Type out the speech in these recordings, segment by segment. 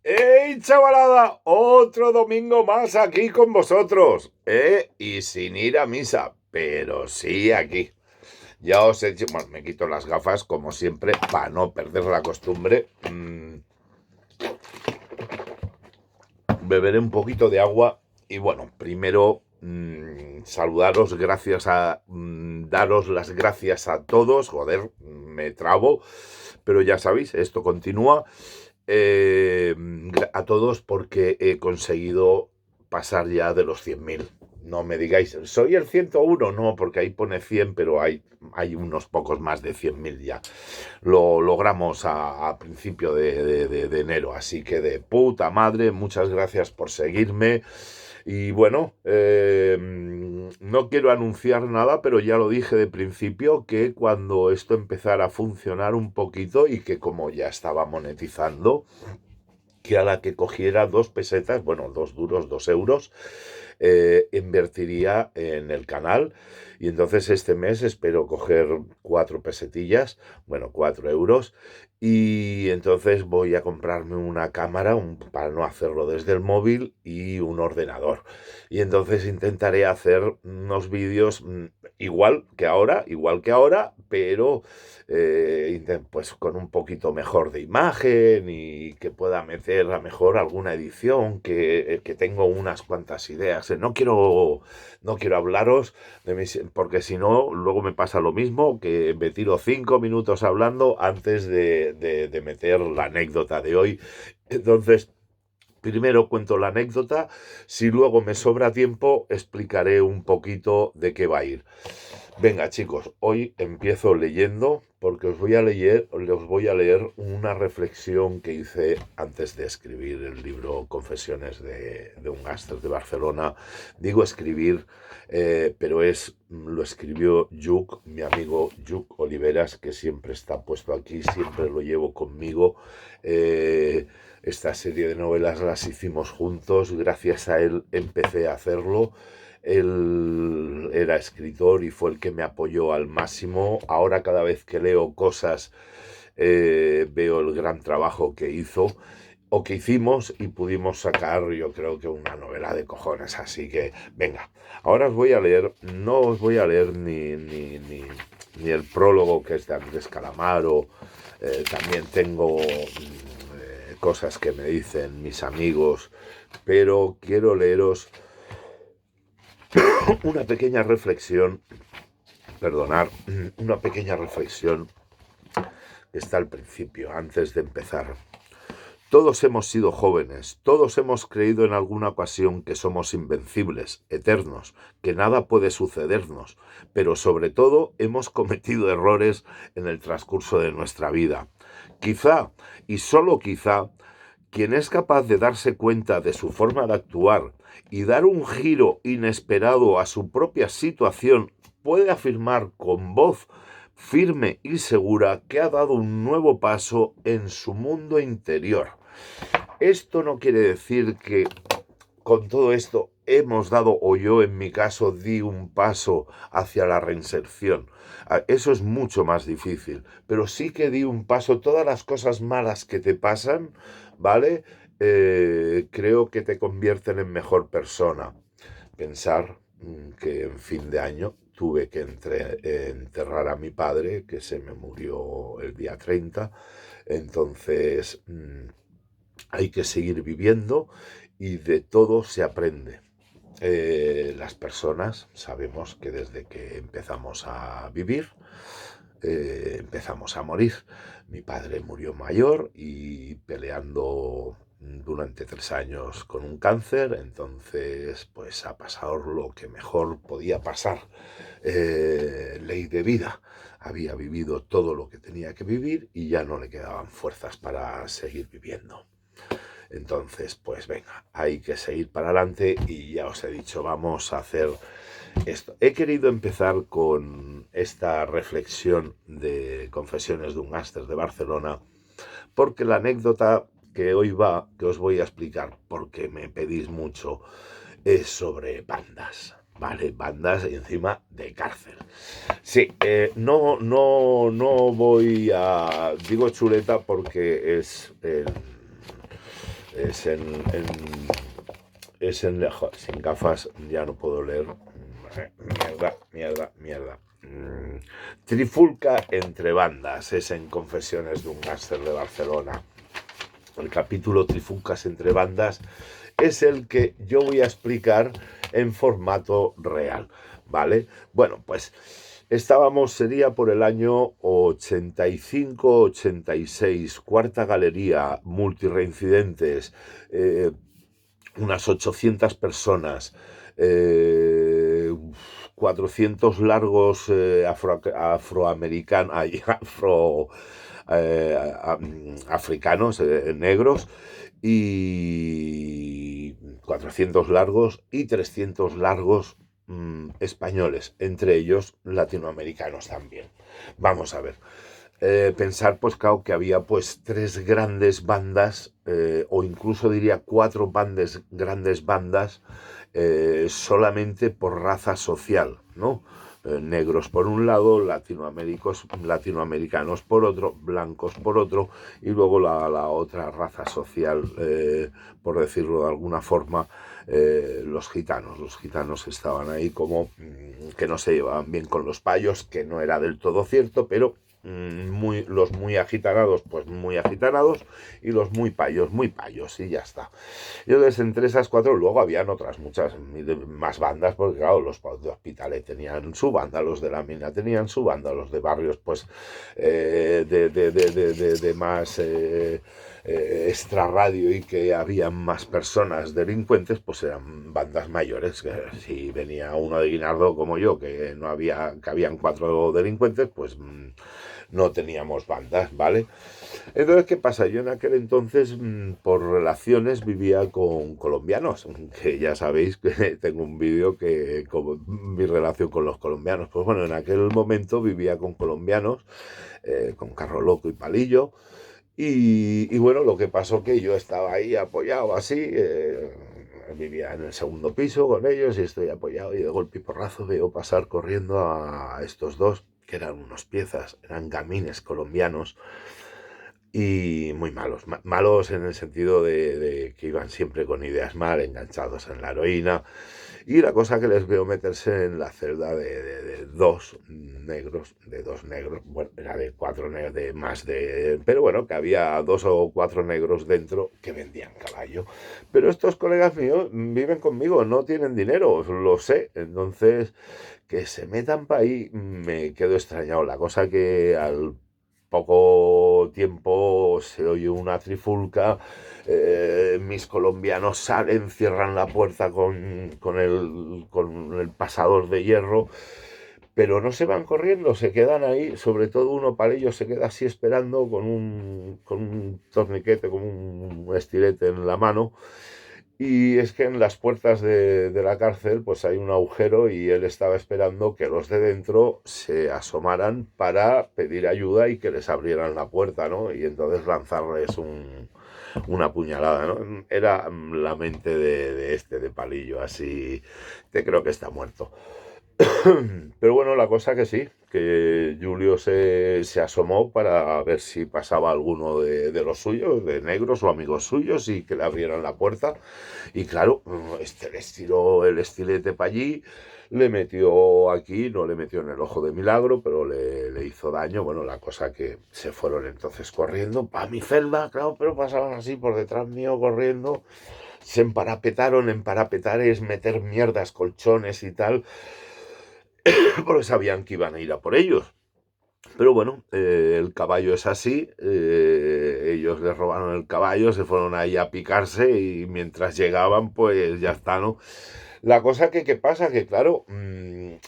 ¡Hey, chavalada! Otro domingo más aquí con vosotros, y sin ir a misa, pero sí aquí. Ya os he dicho, bueno, me quito las gafas como siempre para no perder la costumbre. Beberé un poquito de agua y bueno, primero saludaros, daros las gracias a todos. Joder, me trabo, pero ya sabéis, esto continúa. A todos porque he conseguido pasar ya de los 100.000. No me digáis, soy el 101, no, porque ahí pone 100, pero hay unos pocos más de 100.000 ya. Lo logramos a principio de enero, así que de puta madre, muchas gracias por seguirme. Y bueno, no quiero anunciar nada, pero ya lo dije de principio que cuando esto empezara a funcionar un poquito y que como ya estaba monetizando, que a la que cogiera 2 pesetas, bueno, 2 duros, 2 euros, invertiría en el canal. Y entonces este mes espero coger 4 pesetillas, bueno, 4 euros. Y entonces voy a comprarme una cámara para no hacerlo desde el móvil y un ordenador. Y entonces intentaré hacer unos vídeos igual que ahora, pero pues con un poquito mejor de imagen y que pueda meter a mejor alguna edición, que tengo unas cuantas ideas. No quiero hablaros porque si no, luego me pasa lo mismo, que me tiro 5 minutos hablando antes de meter la anécdota de hoy. Entonces, primero cuento la anécdota, si luego me sobra tiempo, explicaré un poquito de qué va a ir. Venga, chicos, hoy empiezo leyendo porque os voy a leer una reflexión que hice antes de escribir el libro Confesiones de un gángster de Barcelona. Digo escribir, pero lo escribió Lluc, mi amigo Lluc Oliveras, que siempre está puesto aquí, siempre lo llevo conmigo. Esta serie de novelas las hicimos juntos, gracias a él empecé a hacerlo. Él era escritor y fue el que me apoyó al máximo. Ahora cada vez que leo cosas veo el gran trabajo que hizo o que hicimos y pudimos sacar, yo creo que una novela de cojones. Así que venga, ahora os voy a leer, no os voy a leer ni el prólogo, que es de Andrés Calamaro. También tengo cosas que me dicen mis amigos, pero quiero leeros una pequeña reflexión, una pequeña reflexión que está al principio, antes de empezar. Todos hemos sido jóvenes, todos hemos creído en alguna ocasión que somos invencibles, eternos, que nada puede sucedernos, pero sobre todo hemos cometido errores en el transcurso de nuestra vida. Quizá, y solo quizá, quien es capaz de darse cuenta de su forma de actuar y dar un giro inesperado a su propia situación puede afirmar con voz firme y segura que ha dado un nuevo paso en su mundo interior. Esto no quiere decir que con todo esto hemos dado, o yo en mi caso di un paso hacia la reinserción. Eso es mucho más difícil, pero sí que di un paso. Todas las cosas malas que te pasan, ¿vale? Creo que te convierten en mejor persona. Pensar que en fin de año tuve que enterrar a mi padre, que se me murió el día 30. Entonces hay que seguir viviendo y de todo se aprende. Las personas sabemos que desde que empezamos a vivir, empezamos a morir. Mi padre murió mayor y peleando durante 3 años con un cáncer. Entonces pues ha pasado lo que mejor podía pasar. Ley de vida. Había vivido todo lo que tenía que vivir y ya no le quedaban fuerzas para seguir viviendo. Entonces, pues venga, hay que seguir para adelante y ya os he dicho, vamos a hacer esto. He querido empezar con esta reflexión de Confesiones de un gángster de Barcelona porque la anécdota que os voy a explicar, porque me pedís mucho, es sobre bandas. Vale, bandas encima de cárcel. Sí, no voy a... Digo chuleta porque es es sin gafas ya no puedo leer. Mierda. Trifulca entre bandas, es en Confesiones de un gángster de Barcelona. El capítulo Trifulcas entre bandas es el que yo voy a explicar en formato real, ¿vale? Bueno, pues sería por el año 85-86, cuarta galería, multireincidentes, unas 800 personas, 400 largos africanos, negros, y 400 largos y 300 largos españoles, entre ellos latinoamericanos también. Vamos a ver. Pensar, pues claro, que había pues 3 grandes bandas, o incluso diría 4 grandes bandas, solamente por raza social, ¿no? Negros por un lado, latinoamericanos por otro, blancos por otro, y luego la otra raza social, por decirlo de alguna forma, los gitanos. Los gitanos estaban ahí como que no se llevaban bien con los payos, que no era del todo cierto, pero los muy agitanados, pues muy agitanados, y los muy payos, y ya está. Y entonces entre esas 4 luego habían otras muchas más bandas, porque claro, los de Hospitalet tenían su banda, los de la Mina tenían su banda, los de barrios pues de más extrarradio, y que había más personas delincuentes, pues eran bandas mayores. Que si venía uno de Guinardó como yo, que habían 4 delincuentes, pues no teníamos bandas, ¿vale? Entonces, ¿qué pasa? Yo en aquel entonces, por relaciones, vivía con colombianos, que ya sabéis que tengo un vídeo que como mi relación con los colombianos. Pues bueno, en aquel momento vivía con colombianos, con Carro Loco y Palillo, y bueno, lo que pasó que yo estaba ahí apoyado así, vivía en el segundo piso con ellos y estoy apoyado, y de golpe y porrazo veo pasar corriendo a estos dos, que eran unos piezas, eran gamines colombianos, y muy malos, malos en el sentido de que iban siempre con ideas mal, enganchados en la heroína, y la cosa que les veo meterse en la celda de 2 negros, bueno, era de 4 negros, pero bueno, que había 2 o 4 negros dentro que vendían caballo. Pero estos colegas míos viven conmigo, no tienen dinero, lo sé. Entonces, que se metan para ahí, me quedo extrañado. La cosa que al poco tiempo se oye una trifulca, mis colombianos salen, cierran la puerta con el pasador de hierro, pero no se van corriendo, se quedan ahí. Sobre todo uno, para ellos, se queda así esperando con un torniquete, con un estilete en la mano. Y es que en las puertas de la cárcel pues hay un agujero, y él estaba esperando que los de dentro se asomaran para pedir ayuda y que les abrieran la puerta, ¿no? Y entonces lanzarles una puñalada, ¿no? Era la mente de Palillo, así. Te creo que está muerto. Pero bueno, la cosa que sí, que Julio se asomó para ver si pasaba alguno de los suyos, de negros o amigos suyos, y que le abrieran la puerta. Y claro, les tiró el estilete para allí, le metió aquí, no le metió en el ojo de milagro, pero le hizo daño. Bueno, la cosa que se fueron entonces corriendo para mi celda, claro, pero pasaban así por detrás mío corriendo. Se emparapetaron. Emparapetar es meter mierdas, colchones y tal, porque sabían que iban a ir a por ellos. Pero bueno, el caballo es así, ellos les robaron el caballo, se fueron ahí a picarse, y mientras llegaban, pues ya está, ¿no? La cosa ¿qué pasa? Que claro,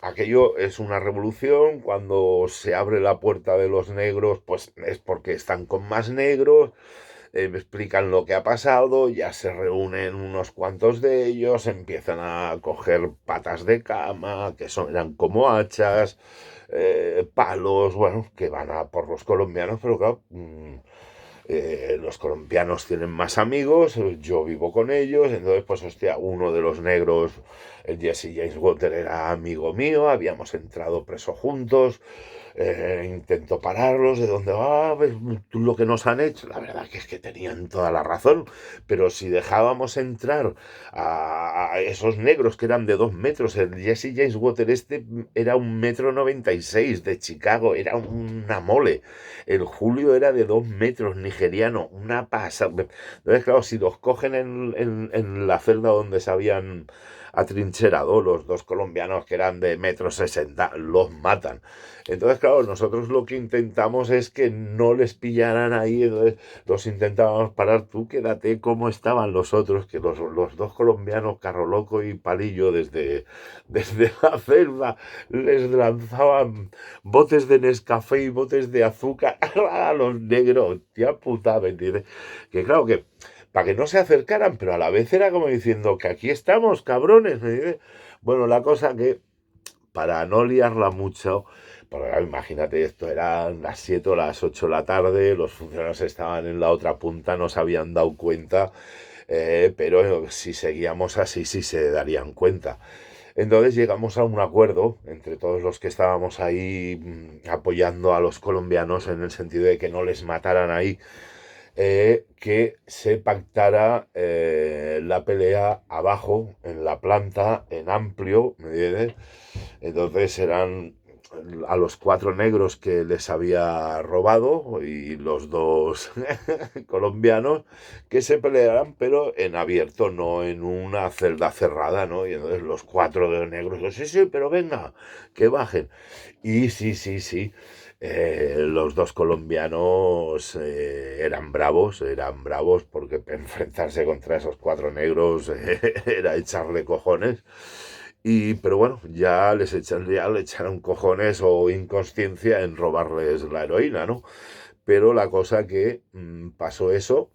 aquello es una revolución. Cuando se abre la puerta de los negros, pues es porque están con más negros. Me explican lo que ha pasado, ya se reúnen unos cuantos de ellos, empiezan a coger patas de cama, que eran como hachas, palos, bueno, que van a por los colombianos. Pero claro, los colombianos tienen más amigos, yo vivo con ellos, entonces pues hostia, uno de los negros, el Jesse James Water, era amigo mío, habíamos entrado preso juntos. Intento pararlos, de dónde va, ves tú lo que nos han hecho. La verdad que es que tenían toda la razón, pero si dejábamos entrar a esos negros que eran de 2 metros, el Jesse James Water era 1,96 m de Chicago, era una mole. El Julio era de 2 metros, nigeriano, una pasada. Entonces, claro, si los cogen en la celda donde se habían atrincherado los dos colombianos que eran de 1,60 m, los matan. Entonces, claro, nosotros lo que intentamos es que no les pillaran ahí, entonces los intentábamos parar. Tú quédate como estaban los otros, que los dos colombianos, Carro Loco y Palillo, desde la celda les lanzaban botes de Nescafé y botes de azúcar a los negros, tía puta, ¿me entiendes? Que claro que para que no se acercaran, pero a la vez era como diciendo que aquí estamos, cabrones, ¿me entiendes? Bueno, la cosa que, para no liarla mucho, porque claro, imagínate, esto eran las 7 o las 8 de la tarde, los funcionarios estaban en la otra punta, no se habían dado cuenta, pero si seguíamos así, sí se darían cuenta. Entonces llegamos a un acuerdo entre todos los que estábamos ahí apoyando a los colombianos en el sentido de que no les mataran ahí, que se pactara la pelea abajo, en la planta, en amplio, ¿me entiendes? Entonces eran a los 4 negros que les había robado y los dos colombianos que se pelearan, pero en abierto, no en una celda cerrada, ¿no? Y entonces los 4 de negros, sí, sí, pero venga, que bajen. Y sí, sí, sí. Los dos colombianos eran bravos porque enfrentarse contra esos 4 negros era echarle cojones. Pero bueno, ya le echaron cojones o inconsciencia en robarles la heroína, ¿no? Pero la cosa que pasó eso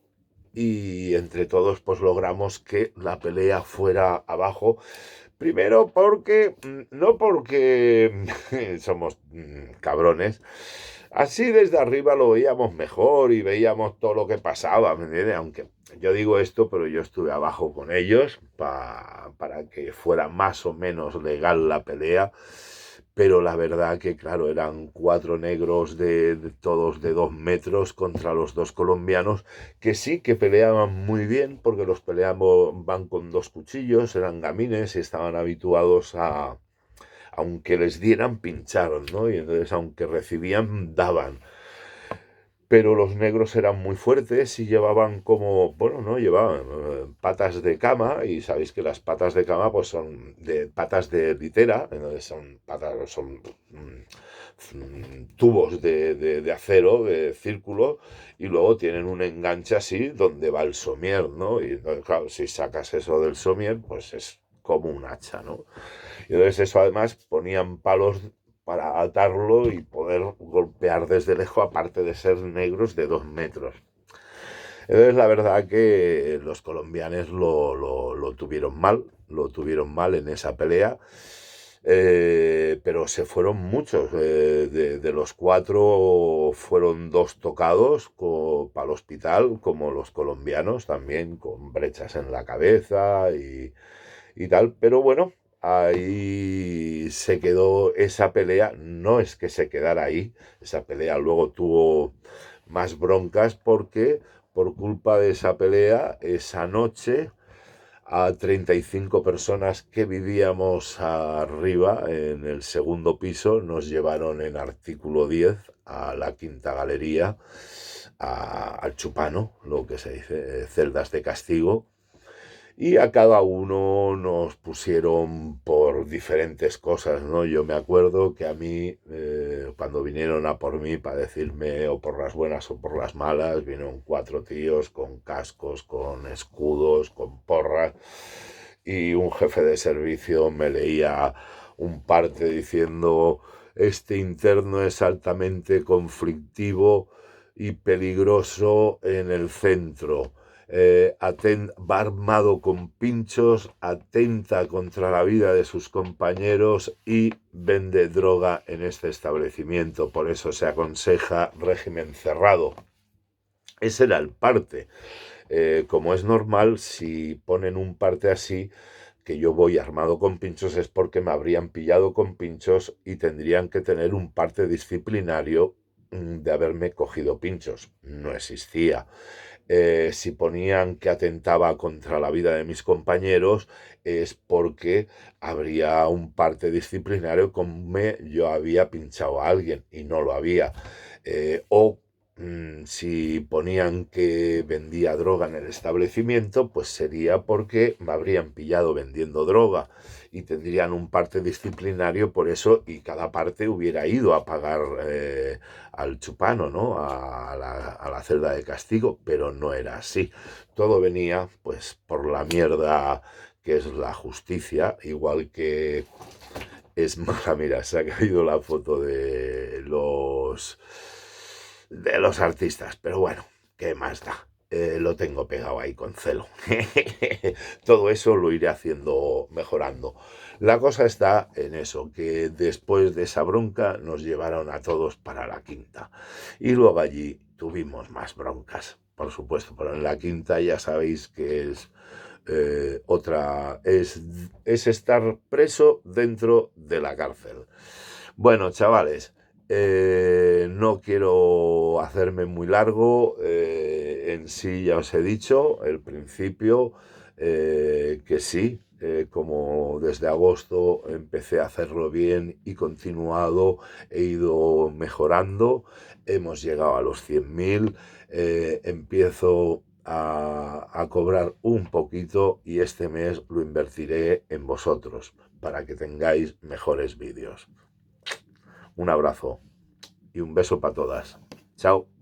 y entre todos pues logramos que la pelea fuera abajo. Primero porque, no porque somos cabrones, así desde arriba lo veíamos mejor y veíamos todo lo que pasaba, ¿me entiendes? Aunque yo digo esto, pero yo estuve abajo con ellos para que fuera más o menos legal la pelea. Pero la verdad que, claro, eran 4 negros todos de 2 metros contra los dos colombianos, que sí que peleaban muy bien, porque los peleamos, van con 2 cuchillos, eran gamines y estaban habituados aunque les dieran, pincharon, ¿no? Y entonces, aunque recibían, daban. Pero los negros eran muy fuertes y llevaban como, bueno, no, llevaban patas de cama, y sabéis que las patas de cama pues son de patas de litera, entonces son patas, son tubos de acero, de círculo, y luego tienen un enganche así donde va el somier, ¿no? Y entonces, claro, si sacas eso del somier, pues es como un hacha, ¿no? Y entonces eso además ponían palos para atarlo y poder golpear desde lejos, aparte de ser negros de 2 metros. Entonces la verdad que los colombianos lo tuvieron mal en esa pelea, pero se fueron muchos. De los 4 fueron 2 tocados para el hospital, como los colombianos también, con brechas en la cabeza y tal. Pero bueno, ahí se quedó esa pelea. No es que se quedara ahí, esa pelea luego tuvo más broncas porque por culpa de esa pelea, esa noche, a 35 personas que vivíamos arriba en el segundo piso nos llevaron en artículo 10 a la quinta galería, al Chupano, lo que se dice, celdas de castigo, y a cada uno nos pusieron por diferentes cosas, ¿no? Yo me acuerdo que a mí, cuando vinieron a por mí para decirme o por las buenas o por las malas, vinieron 4 tíos con cascos, con escudos, con porras, y un jefe de servicio me leía un parte diciendo: este interno es altamente conflictivo y peligroso en el centro. Va armado con pinchos, atenta contra la vida de sus compañeros y vende droga en este establecimiento. Por eso se aconseja régimen cerrado. Ese era el parte. Como es normal, si ponen un parte así, que yo voy armado con pinchos es porque me habrían pillado con pinchos y tendrían que tener un parte disciplinario de haberme cogido pinchos. No existía. Si ponían que atentaba contra la vida de mis compañeros es porque habría un parte disciplinario como yo había pinchado a alguien y no lo había. Si ponían que vendía droga en el establecimiento, pues sería porque me habrían pillado vendiendo droga y tendrían un parte disciplinario por eso y cada parte hubiera ido a pagar al chupano, ¿no? A la celda de castigo, pero no era así. Todo venía pues por la mierda que es la justicia, igual que es mala. Mira, se ha caído la foto de los artistas, pero bueno, ¿qué más da? Lo tengo pegado ahí con celo. Todo eso lo iré haciendo, mejorando. La cosa está en eso, que después de esa bronca nos llevaron a todos para la quinta. Y luego allí tuvimos más broncas, por supuesto, pero en la quinta ya sabéis que es es estar preso dentro de la cárcel. Bueno, chavales, no quiero hacerme muy largo. En sí ya os he dicho, el principio, que sí, como desde agosto empecé a hacerlo bien y continuado, he ido mejorando, hemos llegado a los 100.000, empiezo a cobrar un poquito y este mes lo invertiré en vosotros para que tengáis mejores vídeos. Un abrazo y un beso para todas. Chao.